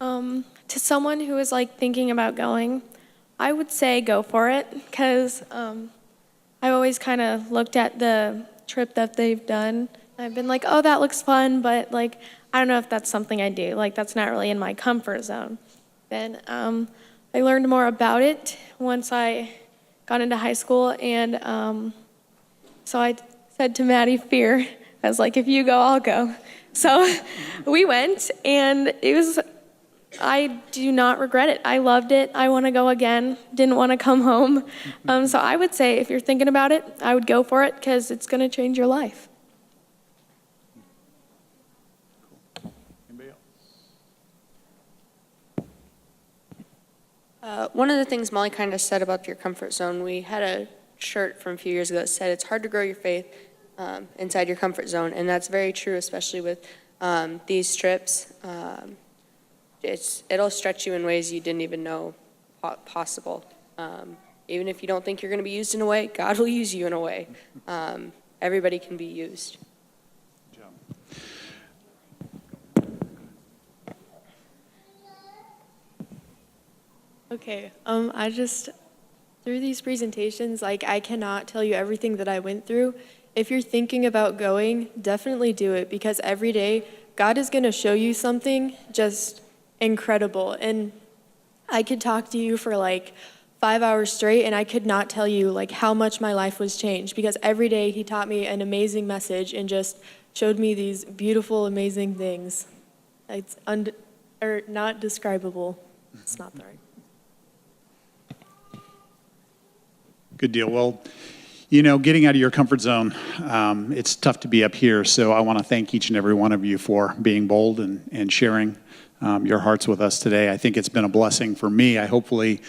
To someone who is like thinking about going, I would say go for it because I've always kind of looked at the trip that they've done. I've been like, oh, that looks fun, but like, I don't know if that's something I do. Like, that's not really in my comfort zone. Then I learned more about it once I got into high school, and so I said to Maddie, fear, I was like, if you go, I'll go. So we went, and I do not regret it. I loved it. I want to go again. Didn't want to come home. So I would say if you're thinking about it, I would go for it because it's going to change your life.
One of the things Molly kind of said about your comfort zone, we had a shirt from a few years ago that said it's hard to grow your faith inside your comfort zone, and that's very true, especially with these trips. It'll stretch you in ways you didn't even know possible. Even if you don't think you're going to be used in a way, God will use you in a way. Everybody can be used.
Okay, through these presentations, like, I cannot tell you everything that I went through. If you're thinking about going, definitely do it, because every day, God is going to show you something just incredible. And I could talk to you for like 5 hours straight, and I could not tell you like how much my life was changed, because every day he taught me an amazing message and just showed me these beautiful, amazing things. It's not describable. It's not the right.
Good deal. Well, you know, getting out of your comfort zone, it's tough to be up here. So I want to thank each and every one of you for being bold and sharing your hearts with us today. I think it's been a blessing for me. Hopefully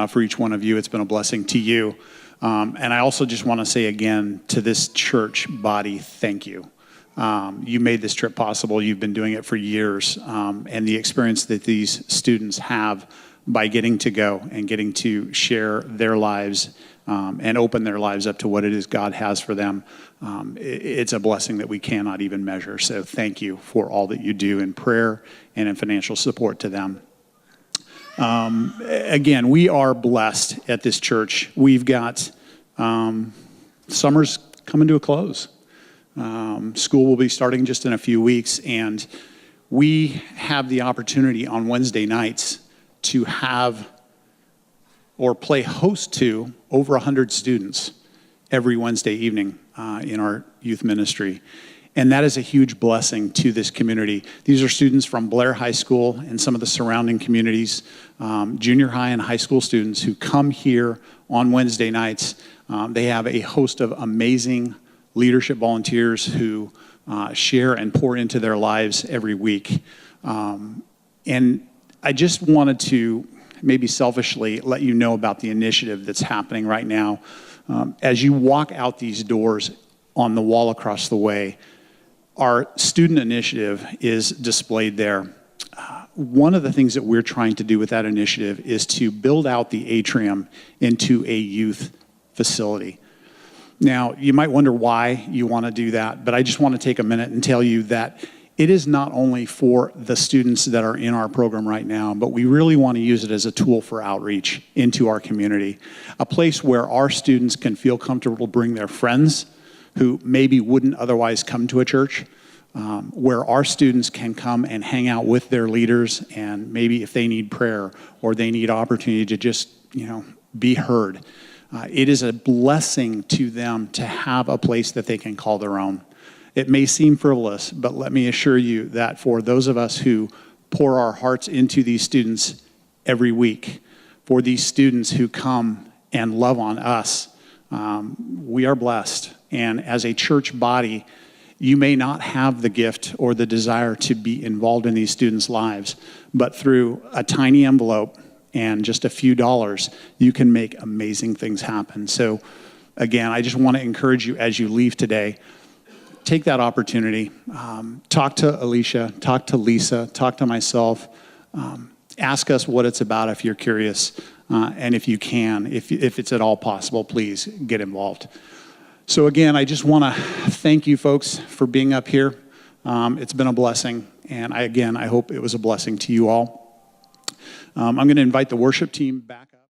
for each one of you, it's been a blessing to you. And I also just want to say again to this church body, thank you. You made this trip possible. You've been doing it for years. And the experience that these students have by getting to go and getting to share their lives and open their lives up to what it is God has for them, it's a blessing that we cannot even measure. So thank you for all that you do in prayer and in financial support to them. Again, we are blessed at this church. We've got summer's coming to a close. School will be starting just in a few weeks, and we have the opportunity on Wednesday nights to have or play host to over 100 students every Wednesday evening in our youth ministry. And that is a huge blessing to this community. These are students from Blair High School and some of the surrounding communities, junior high and high school students who come here on Wednesday nights. They have a host of amazing leadership volunteers who share and pour into their lives every week. And I just wanted to maybe selfishly let you know about the initiative that's happening right now. As you walk out these doors on the wall across the way, our student initiative is displayed there. One of the things that we're trying to do with that initiative is to build out the atrium into a youth facility. Now, you might wonder why you want to do that, but I just want to take a minute and tell you that it is not only for the students that are in our program right now, but we really want to use it as a tool for outreach into our community, a place where our students can feel comfortable to bring their friends who maybe wouldn't otherwise come to a church, where our students can come and hang out with their leaders, and maybe if they need prayer or they need opportunity to just, be heard. It is a blessing to them to have a place that they can call their own. It may seem frivolous, but let me assure you that for those of us who pour our hearts into these students every week, for these students who come and love on us, we are blessed. And as a church body, you may not have the gift or the desire to be involved in these students' lives, but through a tiny envelope and just a few dollars, you can make amazing things happen. So again, I just want to encourage you as you leave today, take that opportunity. Talk to Alicia, talk to Lisa, talk to myself. Ask us what it's about if you're curious. And if you can, if it's at all possible, please get involved. So again, I just want to thank you folks for being up here. It's been a blessing. And I hope it was a blessing to you all. I'm going to invite the worship team back up.